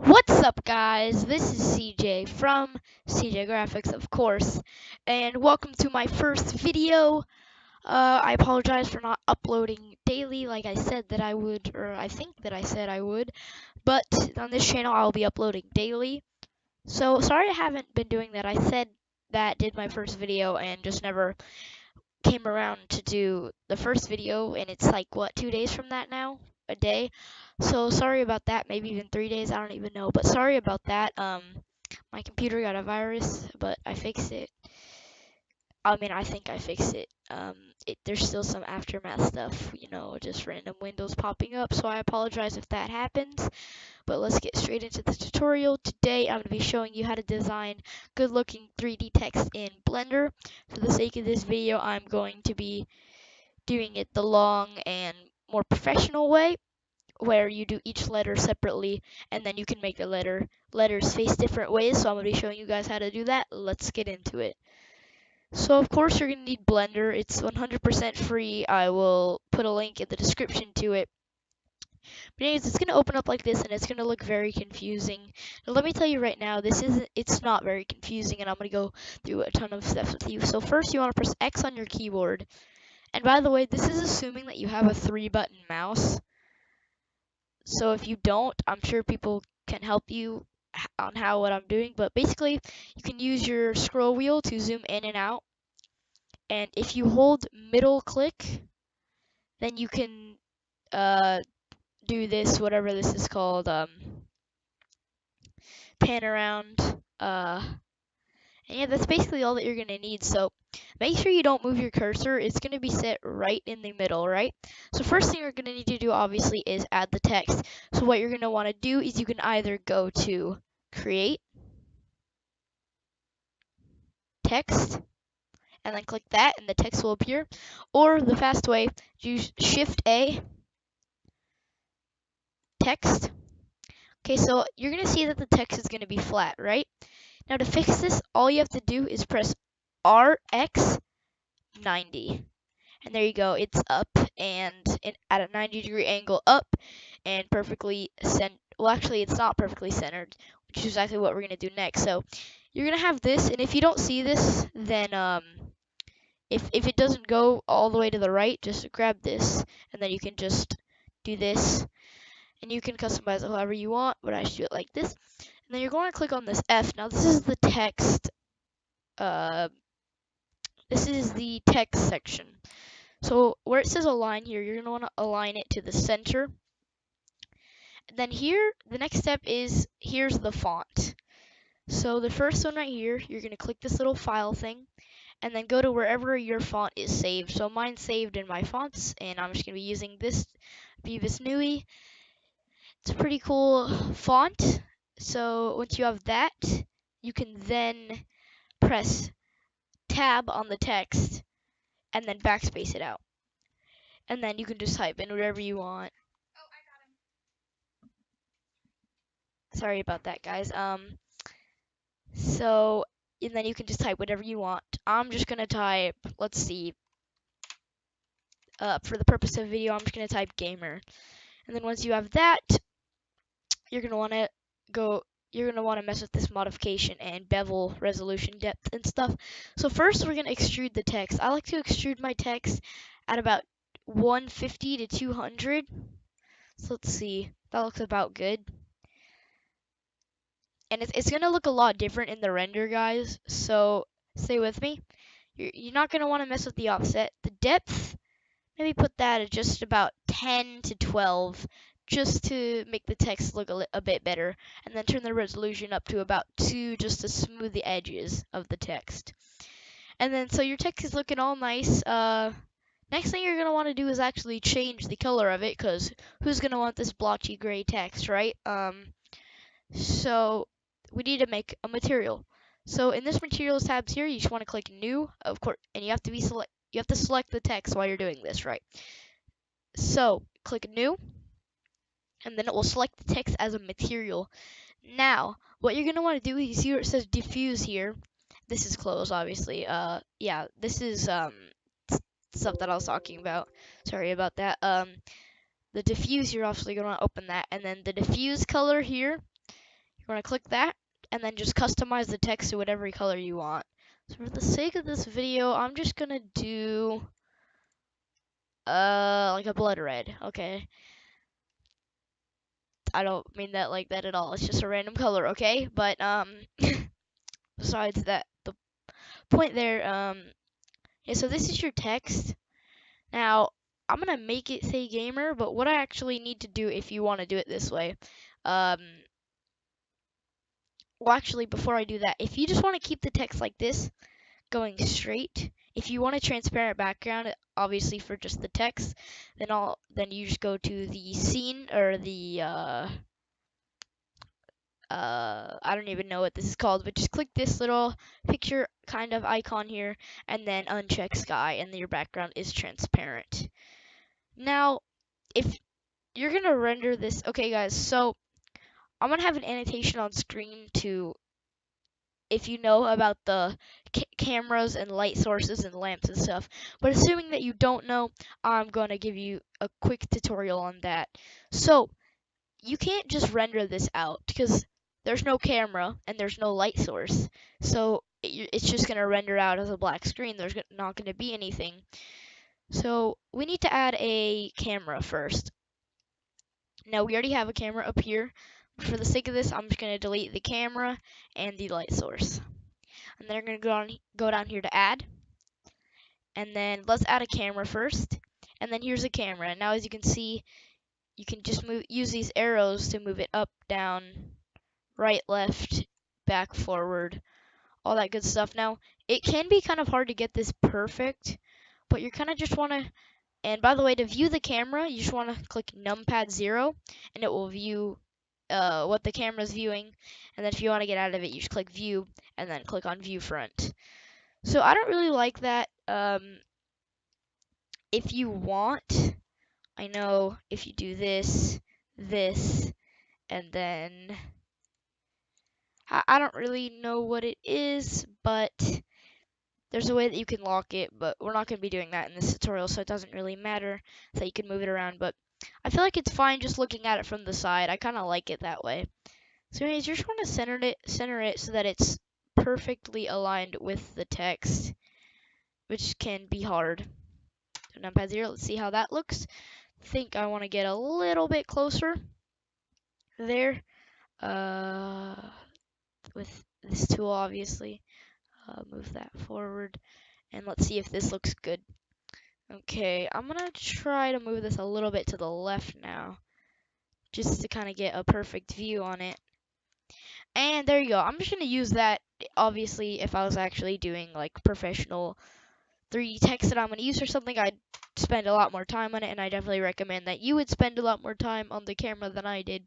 What's up, guys? This is CJ from CJGraphics, of course, and welcome to my first video. I apologize for not uploading daily like I said that I would, or I think that I said I would, but on this channel I'll be uploading daily. So, sorry I haven't been doing that. I said that did my first video and just never came around to do the first video, and it's like, what, 2 days from that now? A day? So sorry about that, maybe even 3 days, I don't even know, but sorry about that. My computer got a virus, but I fixed it. I mean, I think I fixed it. There's still some aftermath stuff, just random windows popping up, so I apologize if that happens. But let's get straight into the tutorial. Today I'm going to be showing you how to design good looking 3D text in Blender. For the sake of this video, I'm going to be doing it the long and more professional way, where you do each letter separately and then you can make the letters face different ways. So I'm going to be showing you guys how to do that. Let's get into it. So of course you're going to need Blender. It's 100% free. I will put a link in the description to it. But anyways, it's going to open up like this and it's going to look very confusing. Now, let me tell you right now, it's not very confusing, and I'm going to go through a ton of steps with you. So first you want to press X on your keyboard. And by the way, this is assuming that you have a 3-button mouse. So if you don't, I'm sure people can help you on what I'm doing. But basically, you can use your scroll wheel to zoom in and out. And if you hold middle click, then you can do this, whatever this is called, pan around. And yeah, that's basically all that you're going to need. So make sure you don't move your cursor. It's going to be set right in the middle, right? So first thing you're going to need to do, obviously, is add the text. So what you're going to want to do is you can either go to Create, Text, and then click that, and the text will appear. Or the fast way, use Shift A, Text. Okay, so you're going to see that the text is going to be flat, right? Now to fix this, all you have to do is press RX 90. And there you go, it's up and at a 90-degree angle up and perfectly well, actually it's not perfectly centered, which is exactly what we're going to do next. So you're going to have this, and if you don't see this, then if it doesn't go all the way to the right, just grab this, and then you can just do this, and you can customize it however you want, but I should do it like this. And then you're going to click on this F. Now this is the text, this is the text section. So where it says align here, you're going to want to align it to the center. And then here, the next step is, here's the font. So the first one right here, you're going to click this little file thing, and then go to wherever your font is saved. So mine's saved in my fonts, and I'm just going to be using this Beavis Nui. It's a pretty cool font. So once you have that, you can then press Tab on the text, and then backspace it out. And then you can just type in whatever you want. Sorry about that, guys. So, and then you can just type whatever you want. I'm just gonna type, let's see, for the purpose of video, I'm just gonna type gamer. And then once you have that, you're gonna wanna mess with this modification and bevel, resolution, depth, and stuff. So first, we're gonna extrude the text. I like to extrude my text at about 150 to 200. So let's see, that looks about good. And it's going to look a lot different in the render, guys, so stay with me. You're not going to want to mess with the offset. The depth, maybe put that at just about 10 to 12, just to make the text look a bit better, and then turn the resolution up to about 2, just to smooth the edges of the text. And then, so your text is looking all nice. Next thing you're going to want to do is actually change the color of it, because who's going to want this blotchy gray text, right? So we need to make a material. So in this materials tabs here, you just want to click new, of course, and you have to select the text while you're doing this, right? So click new, and then it will select the text as a material. Now, what you're gonna want to do is, you see where it says diffuse here. This is closed, obviously. Yeah, this is stuff that I was talking about. Sorry about that. The diffuse, you're obviously gonna want to open that, and then the diffuse color here, want to click that, and then just customize the text to whatever color you want. So for the sake of this video, I'm just gonna do like a blood red. Okay. I don't mean that like that at all. It's just a random color, okay? But besides that, the point there, yeah, so this is your text. Now, I'm gonna make it say gamer, but what I actually need to do if you want to do it this way, well, actually, before I do that, if you just want to keep the text like this, going straight, if you want a transparent background, obviously for just the text, then you just go to the scene or the I don't even know what this is called, but just click this little picture kind of icon here, and then uncheck sky, and your background is transparent. Now, if you're gonna render this, okay, guys, so I'm gonna have an annotation on screen to, if you know about the cameras and light sources and lamps and stuff, but assuming that you don't know, I'm gonna give you a quick tutorial on that. So, you can't just render this out because there's no camera and there's no light source. So it's just going to render out as a black screen. There's not going to be anything. So we need to add a camera first. Now we already have a camera up here. But for the sake of this, I'm just going to delete the camera and the light source. And then I'm going to go down here to add. And then let's add a camera first. And then here's a camera. Now as you can see, you can just use these arrows to move it up, down, right, left, back, forward, all that good stuff. Now, it can be kind of hard to get this perfect, but you kind of just want to, and by the way, to view the camera, you just want to click numpad 0, and it will view what the camera's viewing. And then if you want to get out of it, you just click view, and then click on view front. So I don't really like that. If you want, I know if you do this, and then I don't really know what it is, but there's a way that you can lock it, but we're not going to be doing that in this tutorial, so it doesn't really matter that you can move it around, but I feel like it's fine just looking at it from the side. I kind of like it that way. So anyways, you just want to center it so that it's perfectly aligned with the text, which can be hard. So numpad 0, let's see how that looks. I think I want to get a little bit closer there. With this tool, obviously. Move that forward, and let's see if this looks good. Okay, I'm gonna try to move this a little bit to the left now, just to kind of get a perfect view on it. And there you go. I'm just gonna use that, obviously, if I was actually doing like professional 3D text that I'm gonna use or something, I'd spend a lot more time on it, and I definitely recommend that you would spend a lot more time on the camera than I did.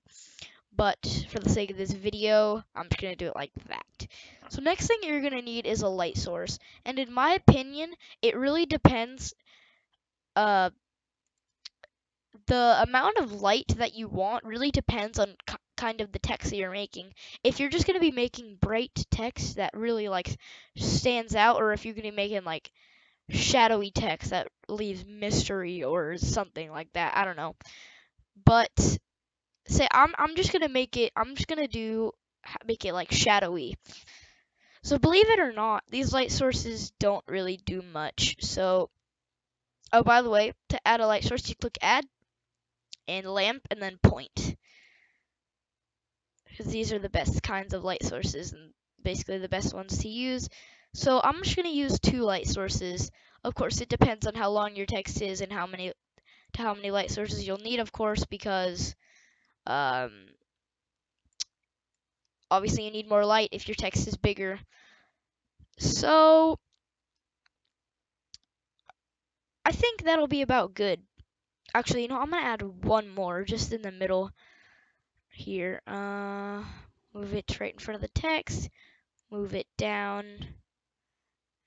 But for the sake of this video, I'm just going to do it like that. So next thing you're going to need is a light source. And in my opinion, it really depends. The amount of light that you want really depends on kind of the text that you're making. If you're just going to be making bright text that really like stands out, or if you're going to be making like shadowy text that leaves mystery or something like that, I don't know. But say I'm just gonna make it. I'm just gonna make it like shadowy. So believe it or not, these light sources don't really do much. So, oh, by the way, to add a light source, you click add and lamp and then point, because these are the best kinds of light sources and basically the best ones to use. So I'm just gonna use 2 light sources. Of course, it depends on how long your text is and how many light sources you'll need, of course, because obviously you need more light if your text is bigger. So I think that'll be about good. Actually, I'm gonna add one more just in the middle here. Move it right in front of the text, move it down,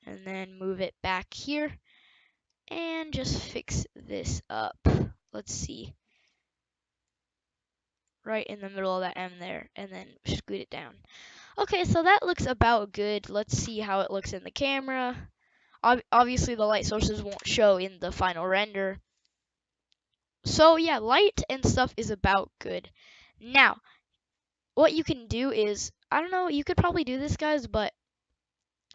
and then move it back here, and just fix this up. Let's see. Right in the middle of that M there, and then scoot it down. Okay, so that looks about good. Let's see how it looks in the camera. Obviously, the light sources won't show in the final render. So yeah, light and stuff is about good. Now, what you can do is, I don't know, you could probably do this, guys, but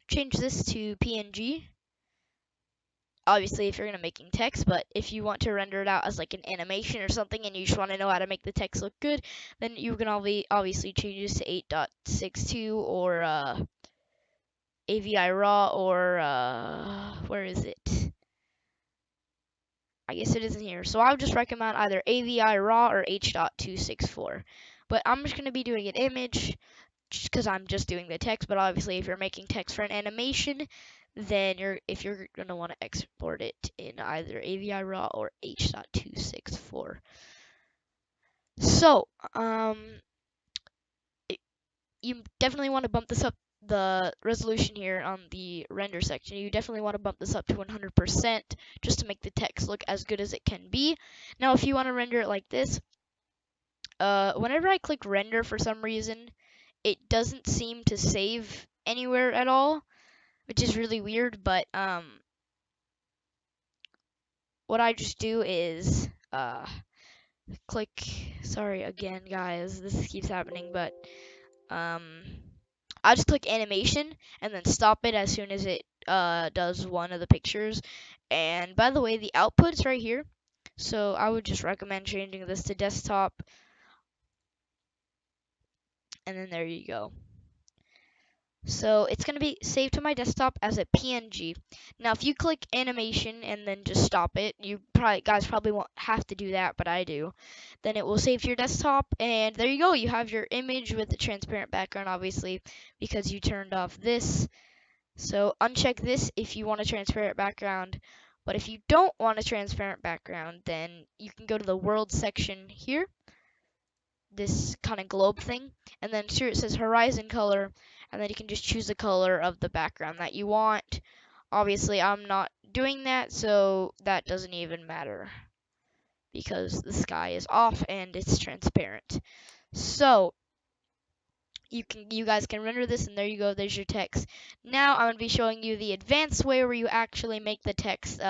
change this to PNG. Obviously, if you're gonna making text, but if you want to render it out as like an animation or something, and you just want to know how to make the text look good, then you can obviously change this to 8.62 or AVI raw or where is it? I guess it isn't here. So I would just recommend either AVI raw or H.264. But I'm just gonna be doing an image just because I'm just doing the text. But obviously, if you're making text for an animation, then if you're gonna want to export it in either AVI raw or H.264. So you definitely want to bump this up, the resolution here on the render section. You definitely want to bump this up to 100% just to make the text look as good as it can be. Now, if you want to render it like this, whenever I click render, for some reason, it doesn't seem to save anywhere at all, which is really weird. But what I just do is click. Sorry again, guys, this keeps happening, but I'll just click animation and then stop it as soon as it does one of the pictures. And by the way, the output's right here. So I would just recommend changing this to desktop. And then there you go. So it's going to be saved to my desktop as a PNG. Now, if you click animation and then just stop it, guys probably won't have to do that, but I do. Then it will save to your desktop, and there you go. You have your image with the transparent background, obviously, because you turned off this. So uncheck this if you want a transparent background. But if you don't want a transparent background, then you can go to the world section here, this kind of globe thing, and then here it says horizon color, and then you can just choose the color of the background that you want. Obviously, I'm not doing that, so that doesn't even matter because the sky is off and it's transparent. So you guys can render this, and there you go, there's your text. Now I'm going to be showing you the advanced way where you actually make the text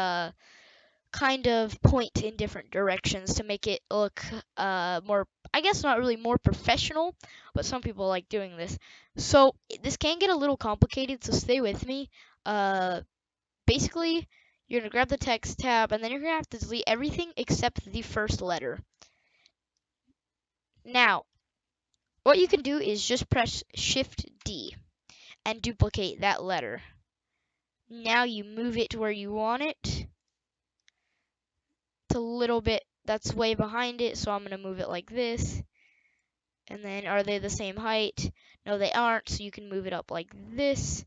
kind of point in different directions to make it look more, I guess not really more professional, but some people like doing this. So this can get a little complicated, so stay with me. Basically, you're going to grab the text tab, and then you're going to have to delete everything except the first letter. Now, what you can do is just press Shift D and duplicate that letter. Now you move it to where you want it. It's a little bit, that's way behind it, so I'm going to move it like this. And then are they the same height? No, they aren't, so you can move it up like this.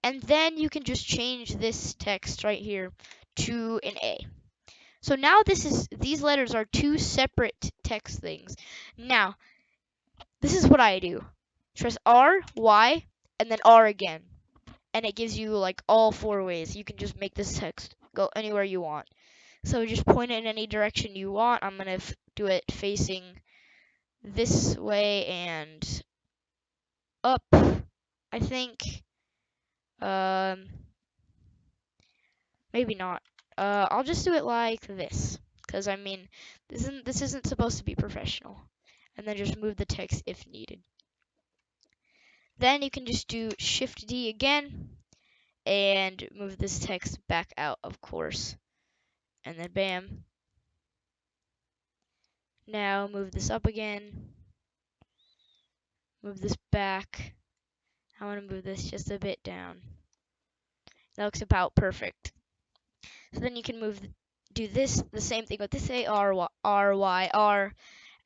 And then you can just change this text right here to an A. So now these letters are two separate text things. Now, this is what I do. Press R, Y, and then R again. And it gives you like all four ways. You can just make this text go anywhere you want. So just point it in any direction you want. I'm going to do it facing this way and up, I think. Maybe not. I'll just do it like this, because I mean, this isn't supposed to be professional. And then just move the text if needed. Then you can just do Shift D again and move this text back out, of course. And then bam. Now move this up again. Move this back. I want to move this just a bit down. That looks about perfect. So then you can do this, the same thing with this A, R, Y, R.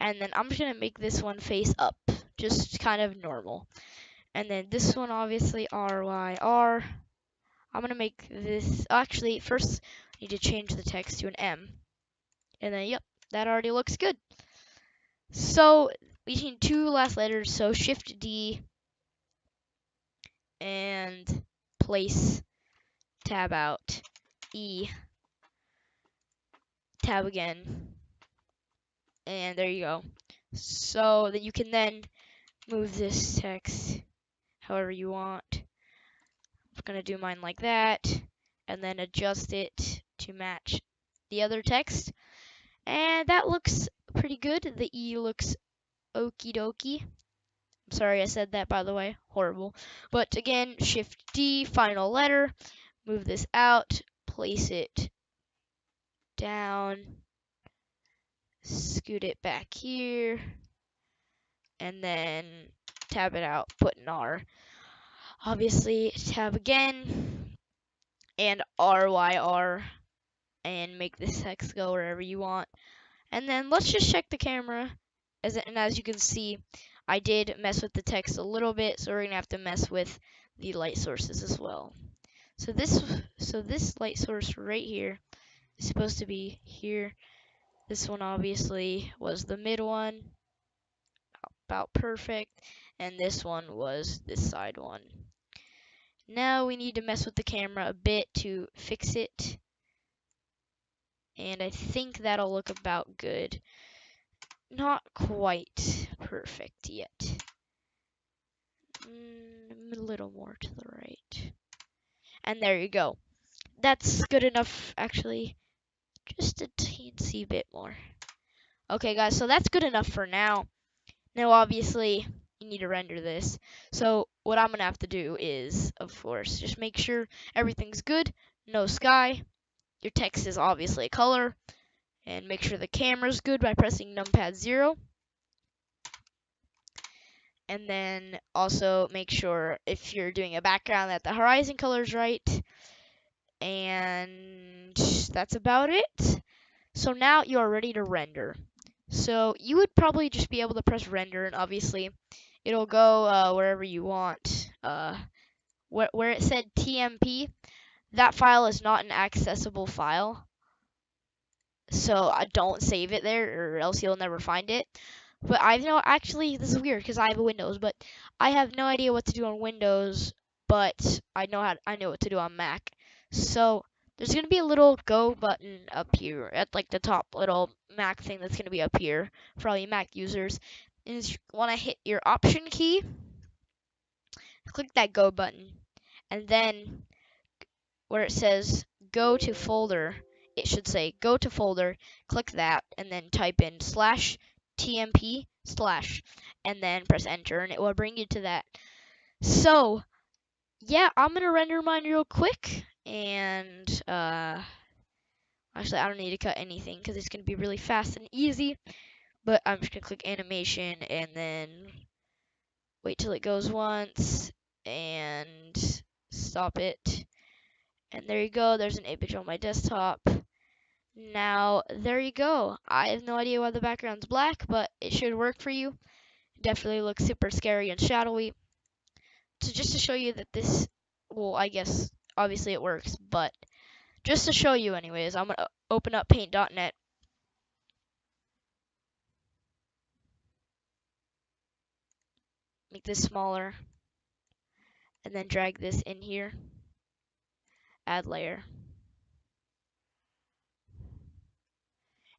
And then I'm just going to make this one face up, just kind of normal. And then this one, obviously, R, Y, R. I'm going to make this, actually, first, I need to change the text to an M. And then, yep, that already looks good. So, we need two last letters, so Shift D and place, tab out, E, tab again, and there you go. So that you can then move this text however you want. I'm gonna do mine like that, and then adjust it to match the other text, and that looks pretty good. The E looks okie dokie. Sorry I said that, by the way. Horrible. But again, Shift D, final letter. Move this out. Place it down. Scoot it back here. And then tab it out. Put an R. Obviously, tab again. And RYR. And make this text go wherever you want. And then let's just check the camera. As you can see, I did mess with the text a little bit, so we're gonna have to mess with the light sources as well. So this light source right here is supposed to be here. This one obviously was the mid one, about perfect, and this one was this side one. Now we need to mess with the camera a bit to fix it, and I think that'll look about good. Not quite perfect yet. A little more to the right. And there you go. That's good enough, actually. Just a teensy bit more. Okay, guys, so that's good enough for now. Now, obviously, you need to render this. So what I'm going to have to do is, of course, just make sure everything's good. No sky. Your text is obviously a color. And make sure the camera's good by pressing numpad 0. And then also make sure if you're doing a background that the horizon color is right. And that's about it. So now you are ready to render. So you would probably just be able to press render, and obviously it'll go wherever you want. Where it said TMP, that file is not an accessible file. So don't save it there, or else you'll never find it. But I know, actually, this is weird because I have a Windows, but I have no idea what to do on Windows, but I know what to do on Mac. So there's gonna be a little go button up here at like the top little Mac thing that's gonna be up here for all you Mac users. And you want to hit your Option key, click that go button, and then where it says go to folder, it should say go to folder, click that, and then type in /tmp/ and then press enter, and it will bring you to that. So yeah, I'm gonna render mine real quick, and actually I don't need to cut anything because it's gonna be really fast and easy, but I'm just gonna click animation and then wait till it goes once and stop it. And there you go, there's an image on my desktop. Now, there you go. I have no idea why the background's black, but it should work for you. It definitely looks super scary and shadowy. So just to show you that this, well, I guess, obviously it works, but just to show you anyways, I'm going to open up paint.net. Make this smaller. And then drag this in here. Add layer.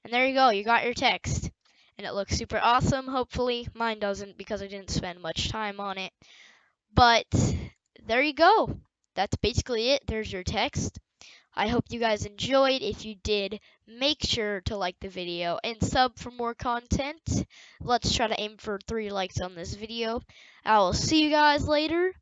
And there you go, you got your text. And it looks super awesome, hopefully. Mine doesn't because I didn't spend much time on it. But there you go. That's basically it. There's your text. I hope you guys enjoyed. If you did, make sure to like the video and sub for more content. Let's try to aim for 3 likes on this video. I will see you guys later.